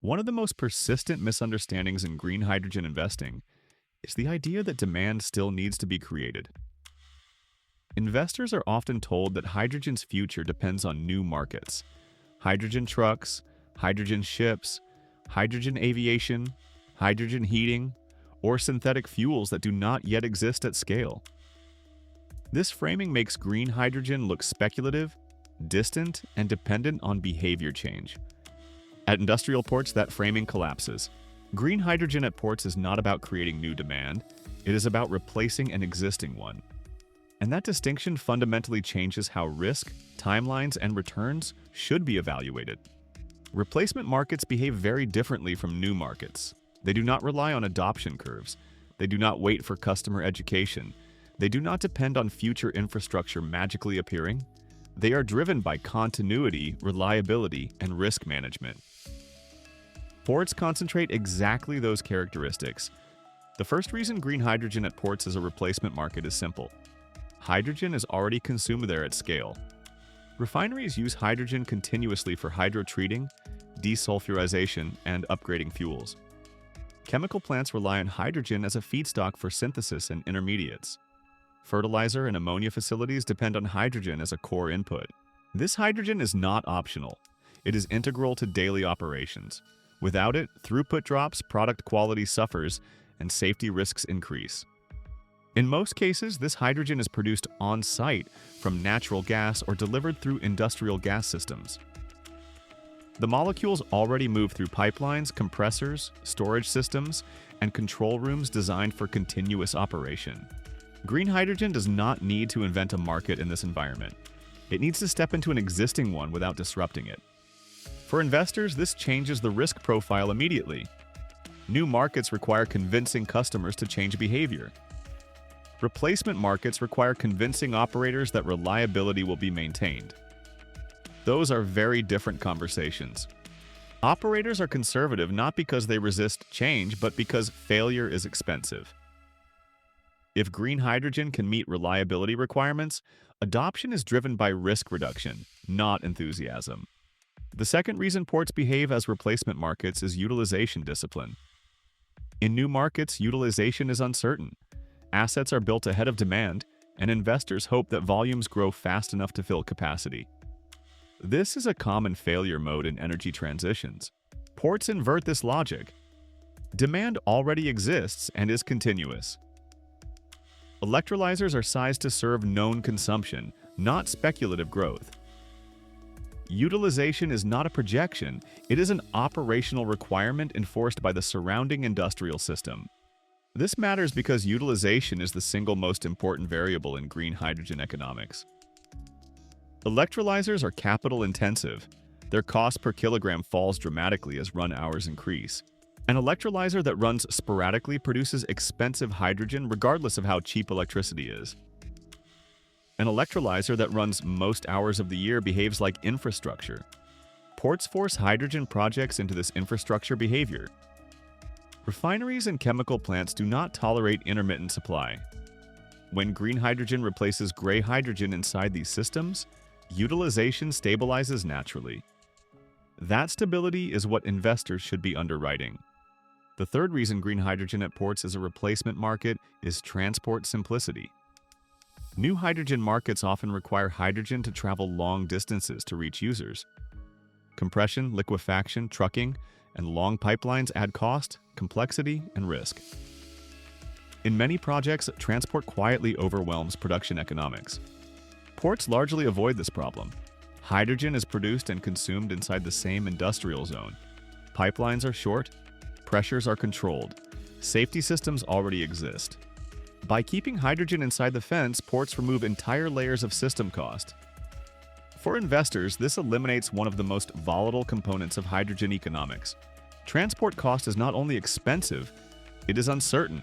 One of the most persistent misunderstandings in green hydrogen investing is the idea that demand still needs to be created. Investors are often told that hydrogen's future depends on new markets: hydrogen trucks, hydrogen ships, hydrogen aviation, hydrogen heating, or synthetic fuels that do not yet exist at scale. This framing makes green hydrogen look speculative, distant, and dependent on behavior change. At industrial ports, that framing collapses. Green hydrogen at ports is not about creating new demand, it is about replacing an existing one. And that distinction fundamentally changes how risk, timelines, and returns should be evaluated. Replacement markets behave very differently from new markets. They do not rely on adoption curves. They do not wait for customer education. They do not depend on future infrastructure magically appearing. They are driven by continuity, reliability, and risk management. Ports concentrate exactly those characteristics. The first reason green hydrogen at ports is a replacement market is simple. Hydrogen is already consumed there at scale. Refineries use hydrogen continuously for hydrotreating, desulfurization, and upgrading fuels. Chemical plants rely on hydrogen as a feedstock for synthesis and intermediates. Fertilizer and ammonia facilities depend on hydrogen as a core input. This hydrogen is not optional. It is integral to daily operations. Without it, throughput drops, product quality suffers, and safety risks increase. In most cases, this hydrogen is produced on-site from natural gas or delivered through industrial gas systems. The molecules already move through pipelines, compressors, storage systems, and control rooms designed for continuous operation. Green hydrogen does not need to invent a market in this environment. It needs to step into an existing one without disrupting it. For investors, this changes the risk profile immediately. New markets require convincing customers to change behavior. Replacement markets require convincing operators that reliability will be maintained. Those are very different conversations. Operators are conservative not because they resist change, but because failure is expensive. If green hydrogen can meet reliability requirements, adoption is driven by risk reduction, not enthusiasm. The second reason ports behave as replacement markets is utilization discipline. In new markets, utilization is uncertain. Assets are built ahead of demand, and investors hope that volumes grow fast enough to fill capacity. This is a common failure mode in energy transitions. Ports invert this logic. Demand already exists and is continuous. Electrolyzers are sized to serve known consumption, not speculative growth. Utilization is not a projection, it is an operational requirement enforced by the surrounding industrial system. This matters because utilization is the single most important variable in green hydrogen economics. Electrolyzers are capital intensive. Their cost per kilogram falls dramatically as run hours increase. An electrolyzer that runs sporadically produces expensive hydrogen regardless of how cheap electricity is. An electrolyzer that runs most hours of the year behaves like infrastructure. Ports force hydrogen projects into this infrastructure behavior. Refineries and chemical plants do not tolerate intermittent supply. When green hydrogen replaces gray hydrogen inside these systems, utilization stabilizes naturally. That stability is what investors should be underwriting. The third reason green hydrogen at ports is a replacement market is transport simplicity. New hydrogen markets often require hydrogen to travel long distances to reach users. Compression, liquefaction, trucking, and long pipelines add cost, complexity, and risk. In many projects, transport quietly overwhelms production economics. Ports largely avoid this problem. Hydrogen is produced and consumed inside the same industrial zone. Pipelines are short, pressures are controlled, safety systems already exist. By keeping hydrogen inside the fence, ports remove entire layers of system cost. For investors, this eliminates one of the most volatile components of hydrogen economics. Transport cost is not only expensive, it is uncertain.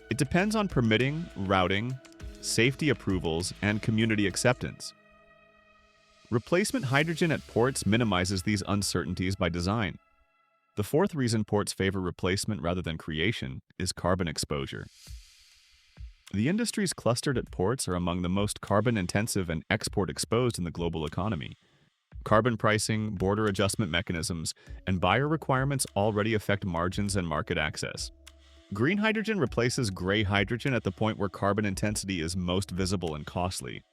It depends on permitting, routing, safety approvals, and community acceptance. Replacement hydrogen at ports minimizes these uncertainties by design. The fourth reason ports favor replacement rather than creation is carbon exposure. The industries clustered at ports are among the most carbon-intensive and export-exposed in the global economy. Carbon pricing, border adjustment mechanisms, and buyer requirements already affect margins and market access. Green hydrogen replaces gray hydrogen at the point where carbon intensity is most visible and costly.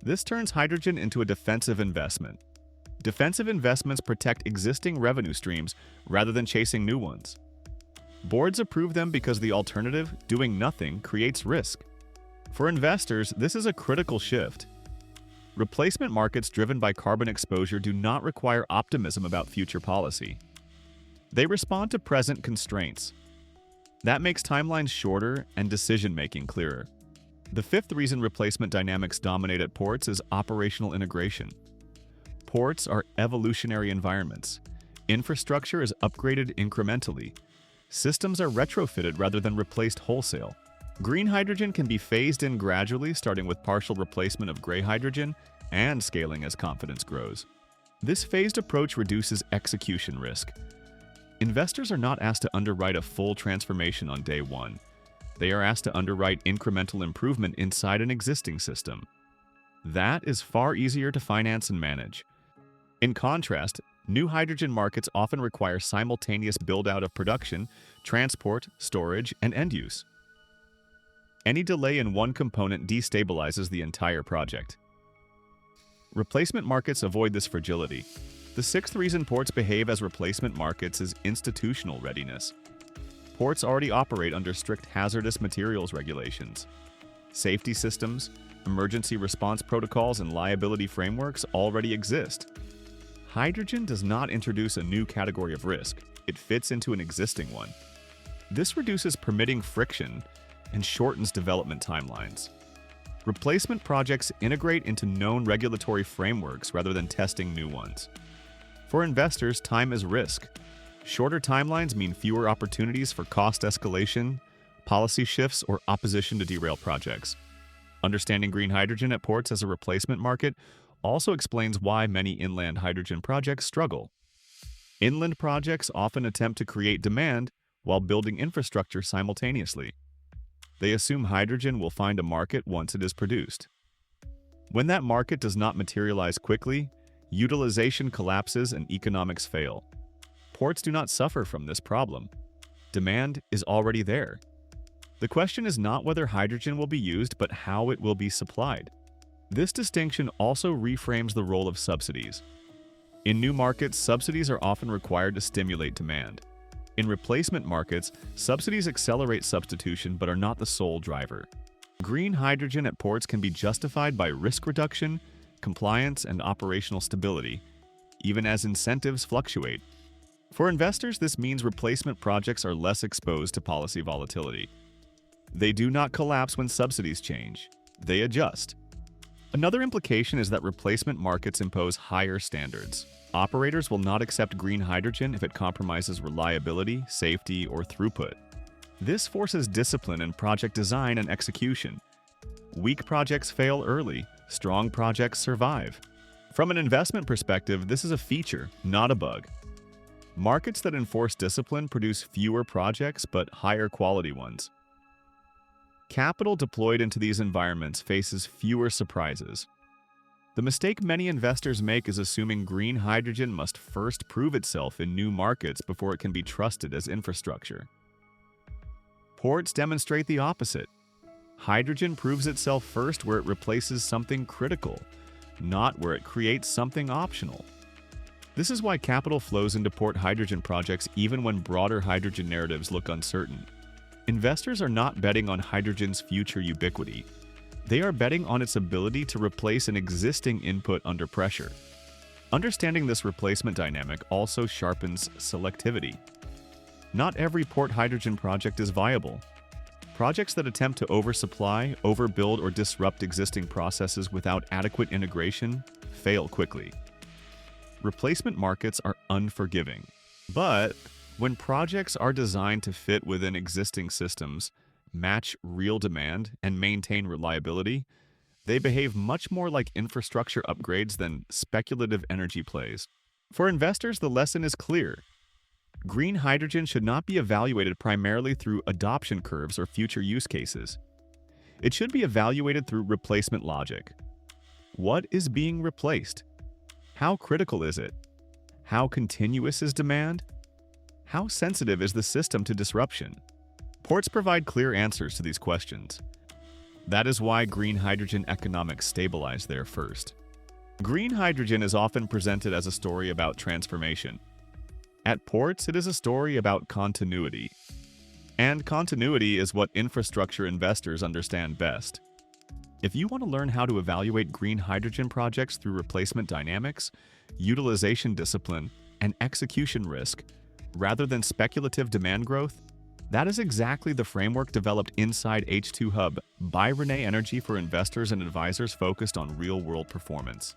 This turns hydrogen into a defensive investment. Defensive investments protect existing revenue streams rather than chasing new ones. Boards approve them because the alternative, doing nothing, creates risk. For investors, this is a critical shift. Replacement markets driven by carbon exposure do not require optimism about future policy. They respond to present constraints. That makes timelines shorter and decision-making clearer. The fifth reason replacement dynamics dominate at ports is operational integration. Ports are evolutionary environments. Infrastructure is upgraded incrementally. Systems are retrofitted rather than replaced wholesale. Green hydrogen can be phased in gradually, starting with partial replacement of gray hydrogen and scaling as confidence grows. This phased approach reduces execution risk. Investors are not asked to underwrite a full transformation on day one. They are asked to underwrite incremental improvement inside an existing system. That is far easier to finance and manage. In contrast, new hydrogen markets often require simultaneous build-out of production, transport, storage, and end use. Any delay in one component destabilizes the entire project. Replacement markets avoid this fragility. The sixth reason ports behave as replacement markets is institutional readiness. Ports already operate under strict hazardous materials regulations. Safety systems, emergency response protocols, and liability frameworks already exist. Hydrogen does not introduce a new category of risk. It fits into an existing one. This reduces permitting friction and shortens development timelines. Replacement projects integrate into known regulatory frameworks rather than testing new ones. For investors, time is risk. Shorter timelines mean fewer opportunities for cost escalation, policy shifts, or opposition to derail projects. Understanding green hydrogen at ports as a replacement market also explains why many inland hydrogen projects struggle. Inland projects often attempt to create demand while building infrastructure simultaneously. They assume hydrogen will find a market once it is produced. When that market does not materialize quickly, utilization collapses and economics fail. Ports do not suffer from this problem. Demand is already there. The question is not whether hydrogen will be used, but how it will be supplied. This distinction also reframes the role of subsidies. In new markets, subsidies are often required to stimulate demand. In replacement markets, subsidies accelerate substitution but are not the sole driver. Green hydrogen at ports can be justified by risk reduction, compliance, and operational stability, even as incentives fluctuate. For investors, this means replacement projects are less exposed to policy volatility. They do not collapse when subsidies change. They adjust. Another implication is that replacement markets impose higher standards. Operators will not accept green hydrogen if it compromises reliability, safety, or throughput. This forces discipline in project design and execution. Weak projects fail early, strong projects survive. From an investment perspective, this is a feature, not a bug. Markets that enforce discipline produce fewer projects but higher quality ones. Capital deployed into these environments faces fewer surprises. The mistake many investors make is assuming green hydrogen must first prove itself in new markets before it can be trusted as infrastructure. Ports demonstrate the opposite. Hydrogen proves itself first where it replaces something critical, not where it creates something optional. This is why capital flows into port hydrogen projects even when broader hydrogen narratives look uncertain. Investors are not betting on hydrogen's future ubiquity. They are betting on its ability to replace an existing input under pressure. Understanding this replacement dynamic also sharpens selectivity. Not every port hydrogen project is viable. Projects that attempt to oversupply, overbuild, or disrupt existing processes without adequate integration fail quickly. Replacement markets are unforgiving. But when projects are designed to fit within existing systems, match real demand, and maintain reliability, they behave much more like infrastructure upgrades than speculative energy plays. For investors, the lesson is clear. Green hydrogen should not be evaluated primarily through adoption curves or future use cases. It should be evaluated through replacement logic. What is being replaced? How critical is it? How continuous is demand? How sensitive is the system to disruption? Ports provide clear answers to these questions. That is why green hydrogen economics stabilize there first. Green hydrogen is often presented as a story about transformation. At ports, it is a story about continuity. And continuity is what infrastructure investors understand best. If you want to learn how to evaluate green hydrogen projects through replacement dynamics, utilization discipline, and execution risk, rather than speculative demand growth, that is exactly the framework developed inside H2 Hub by Renee Energy for investors and advisors focused on real-world performance.